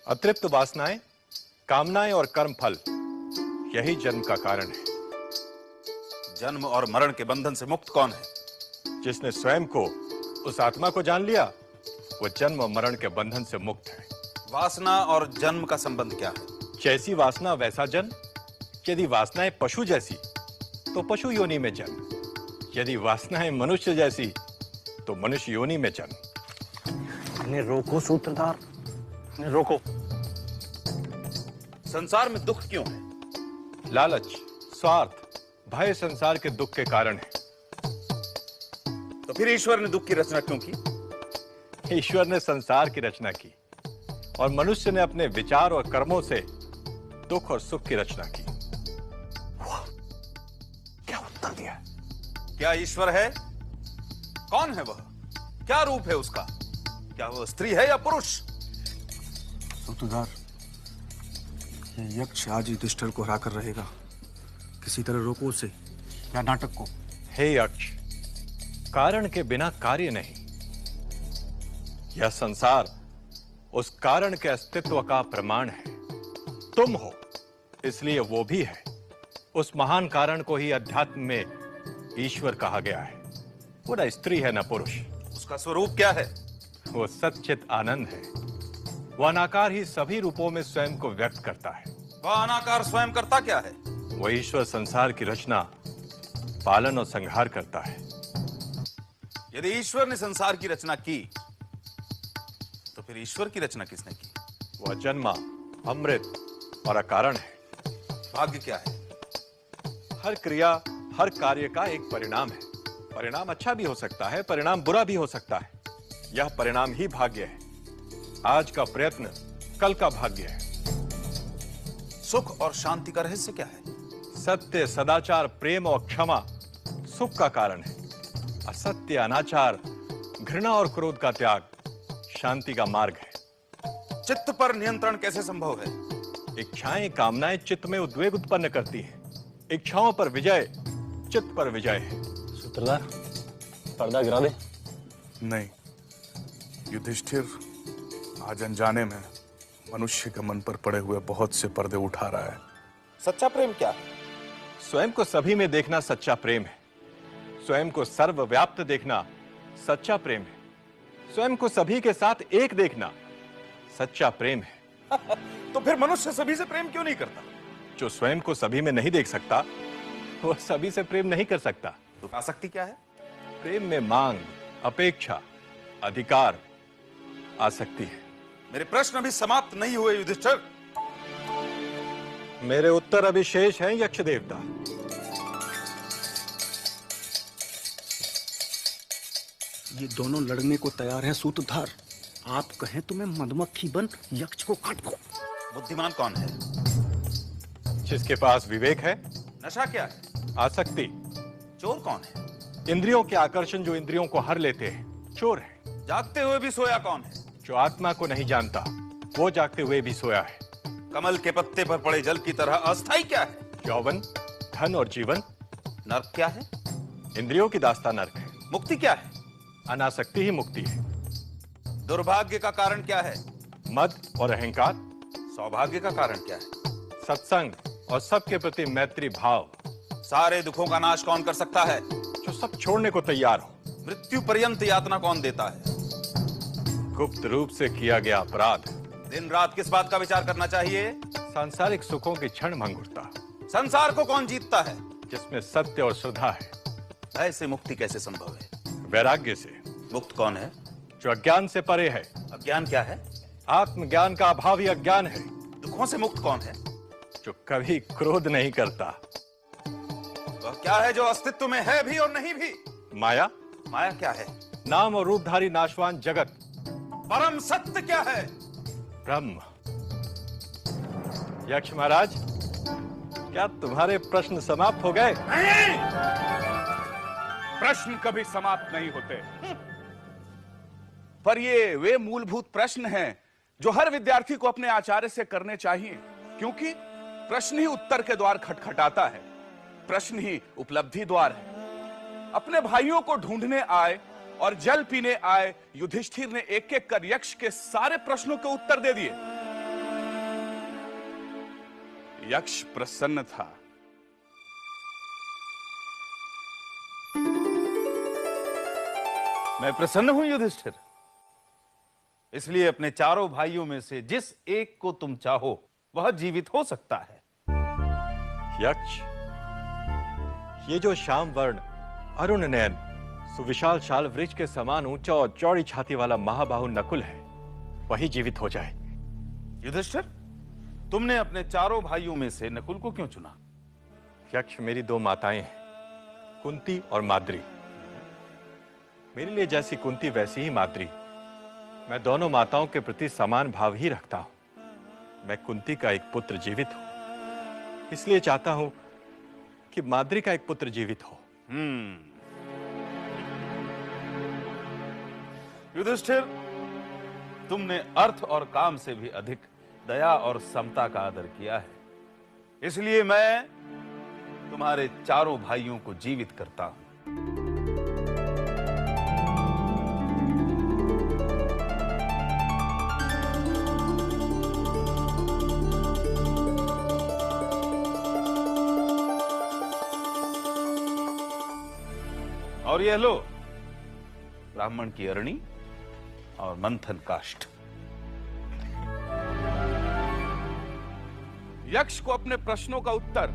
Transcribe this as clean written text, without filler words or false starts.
अतृप्त वासनाएं, कामनाएं और कर्म फल, यही जन्म का कारण है। जन्म और मरण के बंधन से मुक्त कौन है? जिसने स्वयं को, उस आत्मा को जान लिया, वो जन्म और मरण के बंधन से मुक्त है। वासना और जन्म का संबंध क्या है? जैसी वासना वैसा जन्म। यदि वासनाएं पशु जैसी तो पशु योनि में जन्म, यदि वासनाएं मनुष्य जैसी तो मनुष्य योनि में जन्म। इन्हें रोको सूत्रधार, इन्हें रोको। संसार में दुख क्यों है? लालच, स्वार्थ, भय संसार के दुख के कारण है। तो फिर ईश्वर ने दुख की रचना क्यों की? ईश्वर ने संसार की रचना की और मनुष्य ने अपने विचार और कर्मों से दुख और सुख की रचना की। क्या उत्तर दिया? क्या ईश्वर है? कौन है वह? क्या रूप है उसका? क्या वह स्त्री है या पुरुष? सूत्रधार, ये यक्ष आज युधिष्ठिर को हरा कर रहेगा। किसी तरह रोको उसे या नाटक को। हे यक्ष, कारण के बिना कार्य नहीं। यह संसार उस कारण के अस्तित्व का प्रमाण है। तुम हो, इसलिए वो भी है। उस महान कारण को ही अध्यात्म में ईश्वर कहा गया है। वो न स्त्री है न पुरुष। उसका स्वरूप क्या है? वो सच्चित आनंद है। वह अनाकार ही सभी रूपों में स्वयं को व्यक्त करता है। वह अनाकार स्वयं करता क्या है? वह ईश्वर संसार की रचना, पालन और संहार करता है। यदि ईश्वर ने संसार की रचना की तो फिर ईश्वर की रचना किसने की? वह जन्मा, अमृत और अकारण है। भाग्य क्या है? हर क्रिया, हर कार्य का एक परिणाम है। परिणाम अच्छा भी हो सकता है, परिणाम बुरा भी हो सकता है। यह परिणाम ही भाग्य है। आज का प्रयत्न कल का भाग्य है। सुख और शांति का रहस्य क्या है? सत्य, सदाचार, प्रेम और क्षमा सुख का कारण है। असत्य, अनाचार, घृणा और क्रोध का त्याग शांति का मार्ग है। चित्त पर नियंत्रण कैसे संभव है? इच्छाएं, कामनाएं चित्त में उद्वेग उत्पन्न करती हैं। इच्छाओं पर विजय चित्त पर विजय है। सूत्रधार, पर्दा गिरा दे। नहीं, युधिष्ठिर आज अनजाने में मनुष्य के मन पर पड़े हुए बहुत से पर्दे उठा रहा है। सच्चा प्रेम क्या है? स्वयं को सभी में देखना सच्चा प्रेम है। स्वयं को सर्वव्याप्त देखना सच्चा प्रेम है। स्वयं को सभी के साथ एक देखना सच्चा प्रेम है। तो फिर मनुष्य सभी से प्रेम क्यों नहीं करता? जो स्वयं को सभी में नहीं देख सकता, वह सभी से प्रेम नहीं कर सकता। तो आसक्ति क्या है? प्रेम में मांग, अपेक्षा, अधिकार, आसक्ति है। मेरे प्रश्न अभी समाप्त नहीं हुए युधिष्ठिर। मेरे उत्तर अभी शेष हैं यक्ष देवता। ये दोनों लड़ने को तैयार हैं सूत्रधार। आप कहें तो मैं मधुमक्खी बन यक्ष को काट दूं। बुद्धिमान कौन है? जिसके पास विवेक है। नशा क्या है? आसक्ति। चोर कौन है? इंद्रियों के आकर्षण जो इंद्रियों को हर लेते हैं, चोर है। जागते हुए भी सोया कौन है? जो आत्मा को नहीं जानता, वो जागते हुए भी सोया है। कमल के पत्ते पर पड़े जल की तरह अस्थाई क्या है? यौवन, धन और जीवन। नर्क क्या है? इंद्रियों की दास्ता नर्क है। मुक्ति क्या है? अनासक्ति ही मुक्ति है। दुर्भाग्य का कारण क्या है? मद और अहंकार। सौभाग्य का कारण क्या है? सत्संग और सबके प्रति मैत्री भाव। सारे दुखों का नाश कौन कर सकता है? जो सब छोड़ने को तैयार हो। मृत्यु पर्यंत यातना कौन देता है? गुप्त रूप से किया गया अपराध। दिन रात किस बात का विचार करना चाहिए? सांसारिक सुखों की क्षण भंगुरता। संसार को कौन जीतता है? जिसमें सत्य और श्रद्धा है। भय से मुक्ति कैसे संभव है? वैराग्य से। मुक्त कौन है? जो अज्ञान से परे है। अज्ञान क्या है? आत्मज्ञान का अभाव ही अज्ञान है। दुखों से मुक्त कौन है? जो कभी क्रोध नहीं करता। वह क्या है जो अस्तित्व में है भी और नहीं भी? माया। माया क्या है? नाम और रूपधारी नाशवान जगत। परम सत्य क्या है? ब्रह्म। यक्ष महाराज, क्या तुम्हारे प्रश्न समाप्त हो गए? नहीं! प्रश्न कभी समाप्त नहीं होते, पर ये वे मूलभूत प्रश्न हैं जो हर विद्यार्थी को अपने आचार्य से करने चाहिए, क्योंकि प्रश्न ही उत्तर के द्वार खटखटाता है। प्रश्न ही उपलब्धि द्वार है। अपने भाइयों को ढूंढने आए और जल पीने आए युधिष्ठिर ने एक एक कर यक्ष के सारे प्रश्नों के उत्तर दे दिए। यक्ष प्रसन्न था। मैं प्रसन्न हूं युधिष्ठिर, इसलिए अपने चारों भाइयों में से जिस एक को तुम चाहो वह जीवित हो सकता है। यक्ष, ये जो श्याम वर्ण, अरुण नयन, सुविशाल शाल वृक्ष के समान ऊंचा और चौड़ी छाती वाला महाबाहु नकुल है, वही जीवित हो जाए। युधिष्ठिर, तुमने अपने चारों भाइयों में से नकुल को क्यों चुना? यक्ष, मेरी दो माताएं हैं, कुंती और माद्री। मेरे लिए जैसी कुंती वैसी ही माद्री। मैं दोनों माताओं के प्रति समान भाव ही रखता हूं। मैं कुंती का एक पुत्र जीवित हो, इसलिए चाहता हूं कि माद्री का एक पुत्र जीवित हो। युधिष्ठिर, तुमने अर्थ और काम से भी अधिक दया और समता का आदर किया है, इसलिए मैं तुम्हारे चारों भाइयों को जीवित करता हूं। और यह लो ब्राह्मण की अरणी और मंथन काष्ठ। यक्ष को अपने प्रश्नों का उत्तर